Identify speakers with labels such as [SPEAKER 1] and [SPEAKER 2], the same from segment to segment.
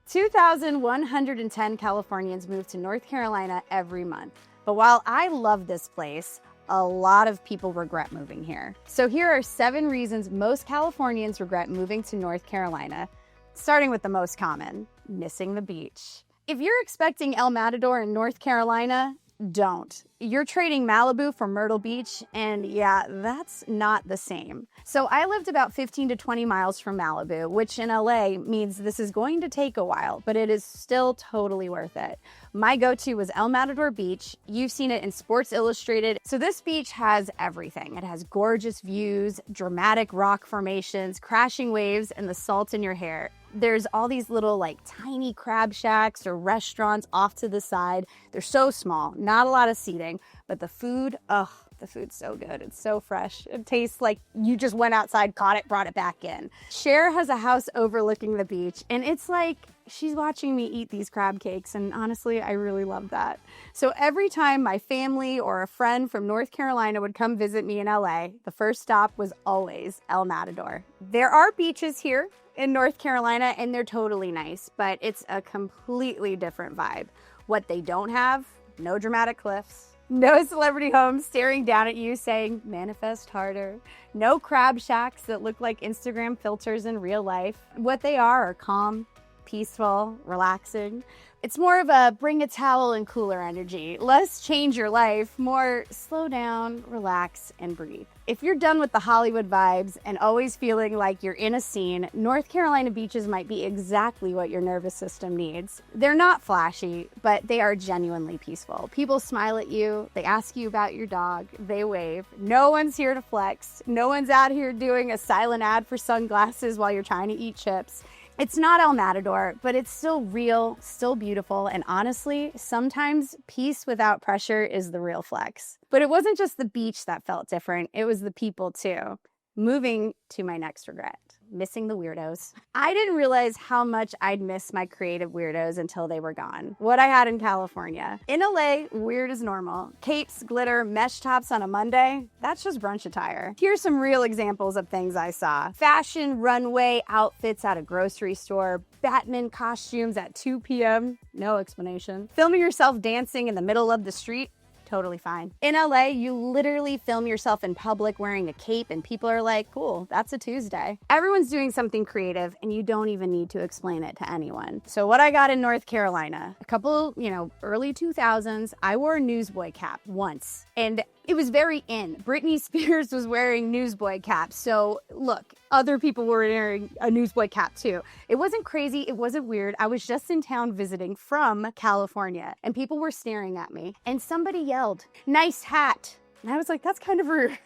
[SPEAKER 1] 2,110 Californians move to North Carolina every month. But while I love this place, a lot of people regret moving here. So here are 7 reasons most Californians regret moving to North Carolina, starting with the most common, missing the beach. If you're expecting El Matador in North Carolina, don't. You're trading Malibu for Myrtle Beach, and yeah, that's not the same. So I lived about 15 to 20 miles from Malibu, which in LA means this is going to take a while, but it is still totally worth it. My go-to was El Matador Beach. You've seen it in Sports Illustrated. So this beach has everything. It has gorgeous views, dramatic rock formations, crashing waves, and the salt in your hair. There's all these little tiny crab shacks or restaurants off to the side. They're so small, not a lot of seating, but the food, the food's so good. It's so fresh. It tastes like you just went outside, caught it, brought it back in. Cher has a house overlooking the beach, and it's like she's watching me eat these crab cakes, and honestly, I really love that. So every time my family or a friend from North Carolina would come visit me in LA, the first stop was always El Matador. There are beaches here in North Carolina, and they're totally nice, but it's a completely different vibe. What they don't have, no dramatic cliffs, no celebrity homes staring down at you saying, manifest harder, no crab shacks that look like Instagram filters in real life. What they are calm, peaceful, relaxing. It's more of a bring a towel and cooler energy. Less change your life, more slow down, relax, and breathe. If you're done with the Hollywood vibes and always feeling like you're in a scene, North Carolina beaches might be exactly what your nervous system needs. They're not flashy, but they are genuinely peaceful. People smile at you, they ask you about your dog, they wave. No one's here to flex. No one's out here doing a silent ad for sunglasses while you're trying to eat chips. It's not El Matador, but it's still real, still beautiful, and honestly, sometimes peace without pressure is the real flex. But it wasn't just the beach that felt different, it was the people too. Moving to my next regret, missing the weirdos. I didn't realize how much I'd miss my creative weirdos until they were gone. What I had in California. In LA, weird is normal. Capes, glitter, mesh tops on a Monday, that's just brunch attire. Here's some real examples of things I saw. Fashion runway outfits at a grocery store, Batman costumes at 2 p.m., no explanation. Filming yourself dancing in the middle of the street, totally fine. In LA, you literally film yourself in public wearing a cape and people are like, cool, that's a Tuesday. Everyone's doing something creative and you don't even need to explain it to anyone. So what I got in North Carolina, a couple, early 2000s, I wore a newsboy cap once and it was very in. Britney Spears was wearing newsboy caps. So look, other people were wearing a newsboy cap too. It wasn't crazy. It wasn't weird. I was just in town visiting from California and people were staring at me and somebody yelled, "Nice hat." And I was like, that's kind of rude.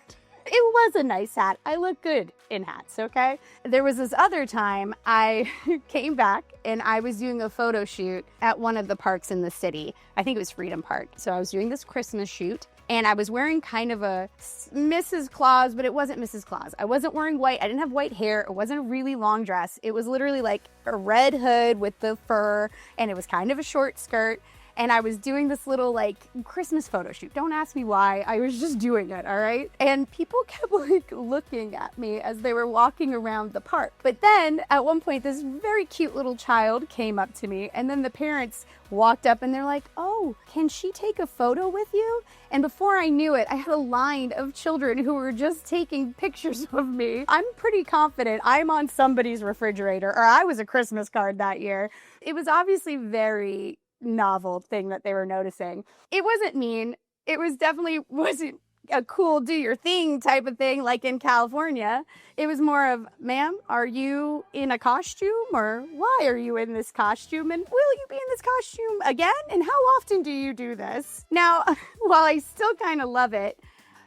[SPEAKER 1] It was a nice hat. I look good in hats, okay? There was this other time I came back and I was doing a photo shoot at one of the parks in the city. I think it was Freedom Park. So I was doing this Christmas shoot and I was wearing kind of a Mrs. Claus, but it wasn't Mrs. Claus. I wasn't wearing white. I didn't have white hair. It wasn't a really long dress. It was literally like a red hood with the fur and it was kind of a short skirt. And I was doing this little Christmas photo shoot. Don't ask me why. I was just doing it, all right? And people kept looking at me as they were walking around the park. But then at one point, this very cute little child came up to me and then the parents walked up and they're like, "Oh, can she take a photo with you?" And before I knew it, I had a line of children who were just taking pictures of me. I'm pretty confident I'm on somebody's refrigerator or I was a Christmas card that year. It was obviously very novel thing that they were noticing. It wasn't mean. It was definitely wasn't a cool do your thing type of thing like in California. It was more of, "Ma'am, are you in a costume or why are you in this costume and will you be in this costume again and how often do you do this?" Now, while I still kind of love it,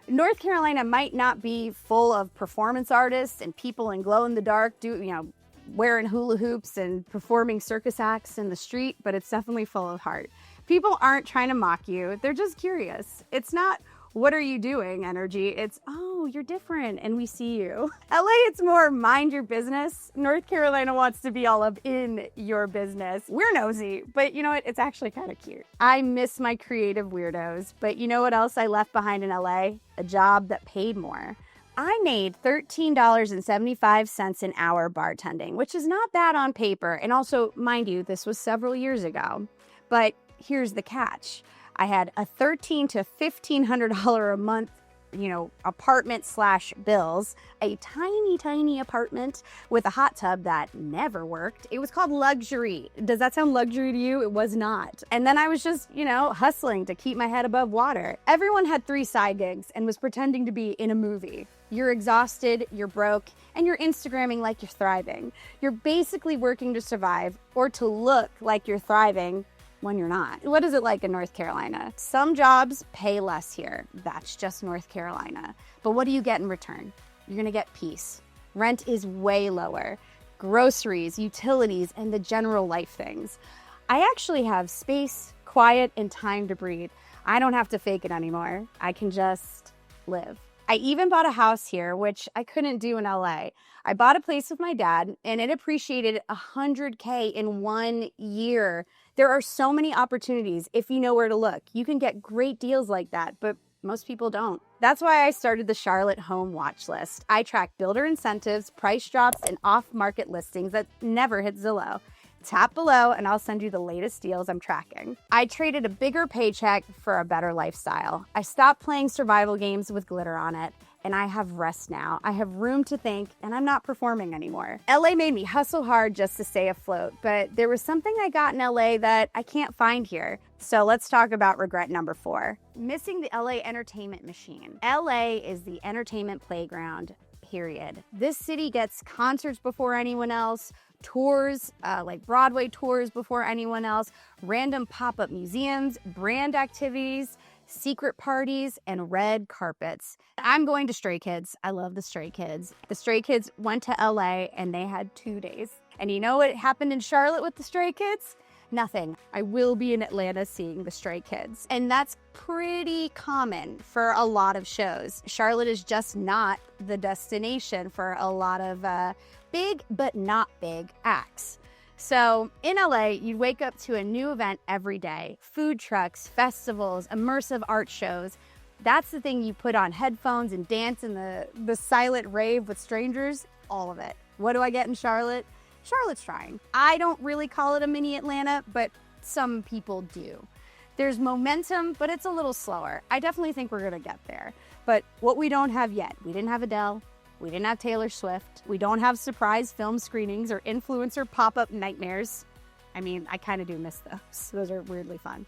[SPEAKER 1] North Carolina might not be full of performance artists and people in glow in the dark wearing hula hoops and performing circus acts in the street, but it's definitely full of heart. People aren't trying to mock you. They're just curious. It's not, "What are you doing?" energy. It's, "Oh, you're different and we see you." LA, it's more mind your business. North Carolina wants to be all up in your business. We're nosy, but you know what? It's actually kind of cute. I miss my creative weirdos, but you know what else I left behind in LA? A job that paid more. I made $13.75 an hour bartending, which is not bad on paper. And also, mind you, this was several years ago. But here's the catch. I had a $1,300 to $1,500 a month, apartment / bills, a tiny apartment with a hot tub that never worked. It was called luxury. Does that sound luxury to you? It was not. And then I was just, hustling to keep my head above water. Everyone had 3 side gigs and was pretending to be in a movie. You're exhausted, you're broke, and you're Instagramming like you're thriving. You're basically working to survive or to look like you're thriving when you're not. What is it like in North Carolina? Some jobs pay less here. That's just North Carolina. But what do you get in return? You're gonna get peace. Rent is way lower. Groceries, utilities, and the general life things. I actually have space, quiet, and time to breathe. I don't have to fake it anymore. I can just live. I even bought a house here, which I couldn't do in LA. I bought a place with my dad, and it appreciated $100K in 1 year. There are so many opportunities if you know where to look. You can get great deals like that, but most people don't. That's why I started the Charlotte Home Watch List. I track builder incentives, price drops, and off-market listings that never hit Zillow. Tap below and I'll send you the latest deals I'm tracking. I traded a bigger paycheck for a better lifestyle. I stopped playing survival games with glitter on it, and I have rest now. I have room to think, and I'm not performing anymore. LA made me hustle hard just to stay afloat, but there was something I got in LA that I can't find here. So let's talk about regret number 4. Missing the LA entertainment machine. LA is the entertainment playground, period. This city gets concerts before anyone else, tours, like Broadway tours before anyone else, random pop-up museums, brand activities, secret parties, and red carpets. I'm going to Stray Kids. I love the Stray Kids. The Stray Kids went to LA and they had 2 days. And you know what happened in Charlotte with the Stray Kids? Nothing. I will be in Atlanta seeing the Stray Kids. And that's pretty common for a lot of shows. Charlotte is just not the destination for a lot of big but not big acts. So in LA, you'd wake up to a new event every day. Food trucks, festivals, immersive art shows. That's the thing you put on headphones and dance in the silent rave with strangers, all of it. What do I get in Charlotte? Charlotte's trying. I don't really call it a mini Atlanta, but some people do. There's momentum, but it's a little slower. I definitely think we're gonna get there. But what we don't have yet, we didn't have Adele, we didn't have Taylor Swift, we don't have surprise film screenings or influencer pop-up nightmares. I mean, I kind of do miss those. Those are weirdly fun.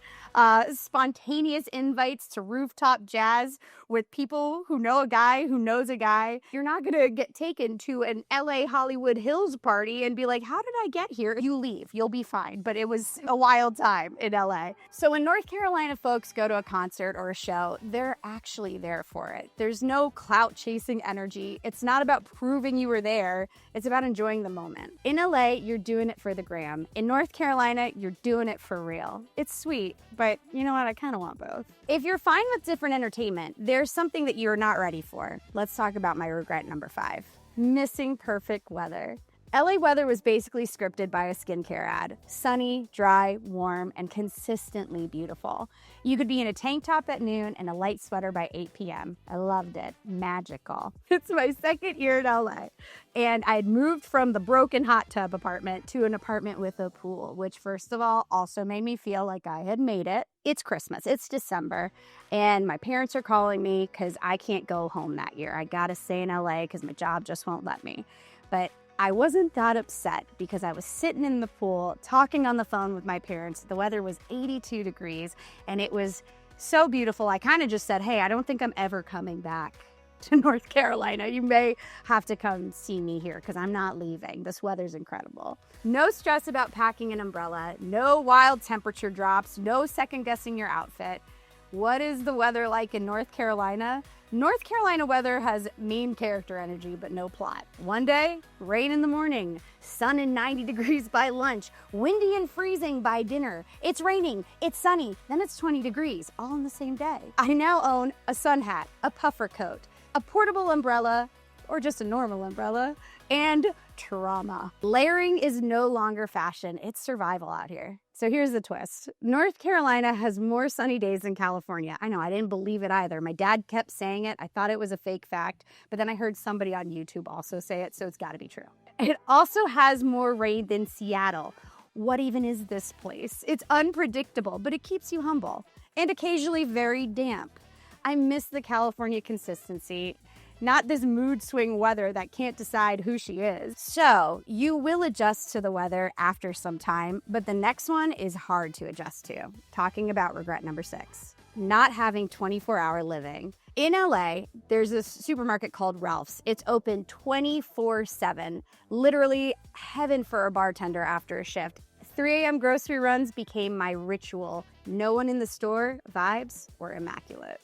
[SPEAKER 1] Spontaneous invites to rooftop jazz with people who know a guy who knows a guy. You're not going to get taken to an LA Hollywood Hills party and be like, how did I get here? You leave. You'll be fine. But it was a wild time in LA. So when North Carolina folks go to a concert or a show, they're actually there for it. There's no clout chasing energy. It's not about proving you were there. It's about enjoying the moment. In LA, you're doing it for the gram. In North Carolina, you're doing it for real. It's sweet, but you know what? I kind of want both. If you're fine with different entertainment, there's something that you're not ready for. Let's talk about my regret number 5. Missing perfect weather. LA weather was basically scripted by a skincare ad. Sunny, dry, warm, and consistently beautiful. You could be in a tank top at noon and a light sweater by 8 p.m. I loved it. Magical. It's my 2nd year in LA. And I had moved from the broken hot tub apartment to an apartment with a pool, which first of all also made me feel like I had made it. It's Christmas, it's December, and my parents are calling me because I can't go home that year. I gotta stay in LA because my job just won't let me. But I wasn't that upset because I was sitting in the pool talking on the phone with my parents. The weather was 82 degrees and it was so beautiful. I kind of just said, hey, I don't think I'm ever coming back to North Carolina. You may have to come see me here because I'm not leaving. This weather's incredible. No stress about packing an umbrella, no wild temperature drops, no second guessing your outfit. What is the weather like in North Carolina? North Carolina weather has main character energy, but no plot. One day, rain in the morning, sun and 90 degrees by lunch, windy and freezing by dinner. It's raining, it's sunny, then it's 20 degrees, all in the same day. I now own a sun hat, a puffer coat, a portable umbrella, or just a normal umbrella, and trauma. Layering is no longer fashion, it's survival out here. So here's the twist. North Carolina has more sunny days than California. I know, I didn't believe it either. My dad kept saying it. I thought it was a fake fact, but then I heard somebody on YouTube also say it, so it's gotta be true. It also has more rain than Seattle. What even is this place? It's unpredictable, but it keeps you humble and occasionally very damp. I miss the California consistency, not this mood swing weather that can't decide who she is. So you will adjust to the weather after some time, but the next one is hard to adjust to. Talking about regret number 6, not having 24-hour living. In LA, there's this supermarket called Ralph's. It's open 24/7, literally heaven for a bartender after a shift. 3 a.m. grocery runs became my ritual. No one in the store, vibes were immaculate.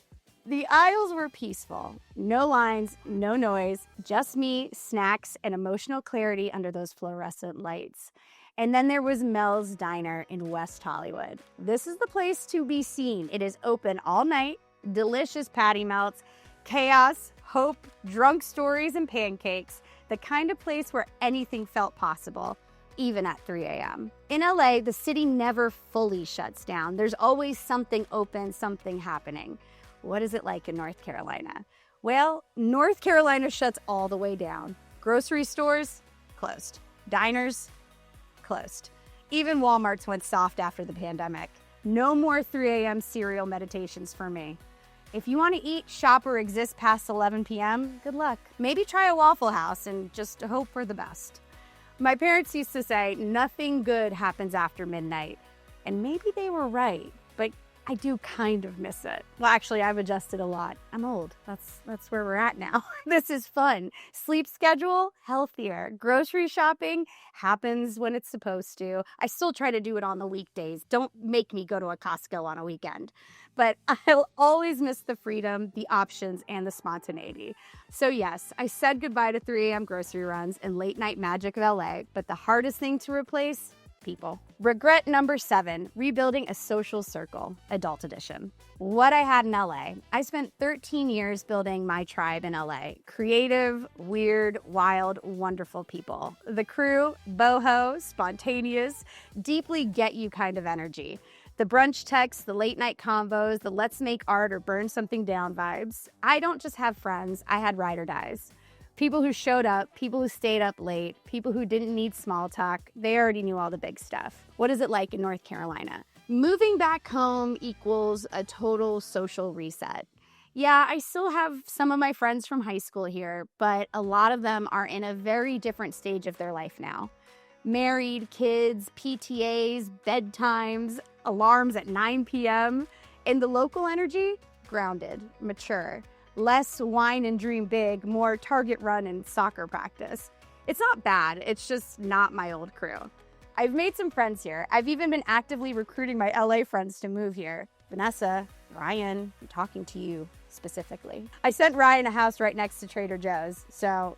[SPEAKER 1] The aisles were peaceful. No lines, no noise, just me, snacks, and emotional clarity under those fluorescent lights. And then there was Mel's Diner in West Hollywood. This is the place to be seen. It is open all night, delicious patty melts, chaos, hope, drunk stories, and pancakes. The kind of place where anything felt possible, even at 3 a.m. In LA, the city never fully shuts down. There's always something open, something happening. What is it like in North Carolina? Well, North Carolina shuts all the way down. Grocery stores, closed. Diners, closed. Even Walmarts went soft after the pandemic. No more 3 a.m. cereal meditations for me. If you want to eat, shop, or exist past 11 p.m., good luck. Maybe try a Waffle House and just hope for the best. My parents used to say, nothing good happens after midnight. And maybe they were right, but I do kind of miss it. Well, actually, I've adjusted a lot. I'm old. That's where we're at now. This is fun. Sleep schedule, healthier. Grocery shopping happens when it's supposed to. I still try to do it on the weekdays. Don't make me go to a Costco on a weekend. But I'll always miss the freedom, the options, and the spontaneity. So yes, I said goodbye to 3 a.m. grocery runs and late night magic of LA, but the hardest thing to replace, people. Regret number 7, rebuilding a social circle, adult edition. What I had in LA. I spent 13 years building my tribe in LA. Creative, weird, wild, wonderful people. The crew, boho, spontaneous, deeply get you kind of energy. The brunch texts, the late night combos, the let's make art or burn something down vibes. I don't just have friends, I had ride or dies. People who showed up, people who stayed up late, people who didn't need small talk. They already knew all the big stuff. What is it like in North Carolina? Moving back home equals a total social reset. Yeah, I still have some of my friends from high school here, but a lot of them are in a very different stage of their life now. Married, kids, PTAs, bedtimes, alarms at 9 p.m. And the local energy, grounded, mature. Less wine and dream big, more target run and soccer practice. It's not bad, it's just not my old crew. I've made some friends here. I've even been actively recruiting my LA friends to move here. Vanessa, Ryan, I'm talking to you specifically. I sent Ryan a house right next to Trader Joe's, so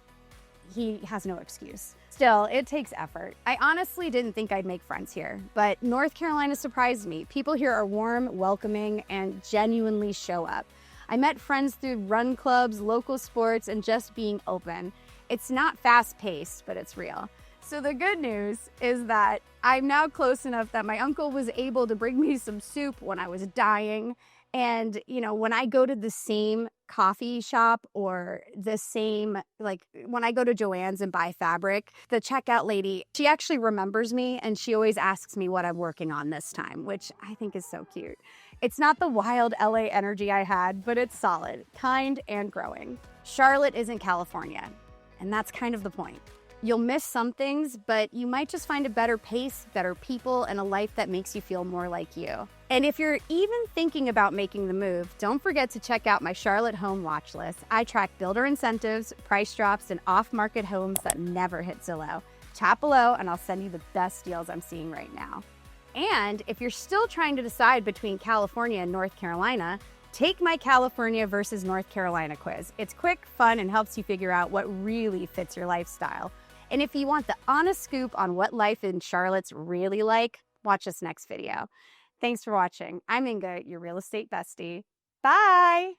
[SPEAKER 1] he has no excuse. Still, it takes effort. I honestly didn't think I'd make friends here, but North Carolina surprised me. People here are warm, welcoming, and genuinely show up. I met friends through run clubs, local sports, and just being open. It's not fast-paced, but it's real. So the good news is that I'm now close enough that my uncle was able to bring me some soup when I was dying. And, you know, when I go to the same coffee shop or the same, like when I go to Joann's and buy fabric, the checkout lady, she actually remembers me and she always asks me what I'm working on this time, which I think is so cute. It's not the wild LA energy I had, but it's solid, kind, and growing. Charlotte isn't California, and that's kind of the point. You'll miss some things, but you might just find a better pace, better people, and a life that makes you feel more like you. And if you're even thinking about making the move, don't forget to check out my Charlotte home watch list. I track builder incentives, price drops, and off-market homes that never hit Zillow. Tap below and I'll send you the best deals I'm seeing right now. And if you're still trying to decide between California and North Carolina, take my California versus North Carolina quiz. It's quick, fun, and helps you figure out what really fits your lifestyle. And if you want the honest scoop on what life in Charlotte's really like, watch this next video. Thanks for watching. I'm Inga, your real estate bestie. Bye!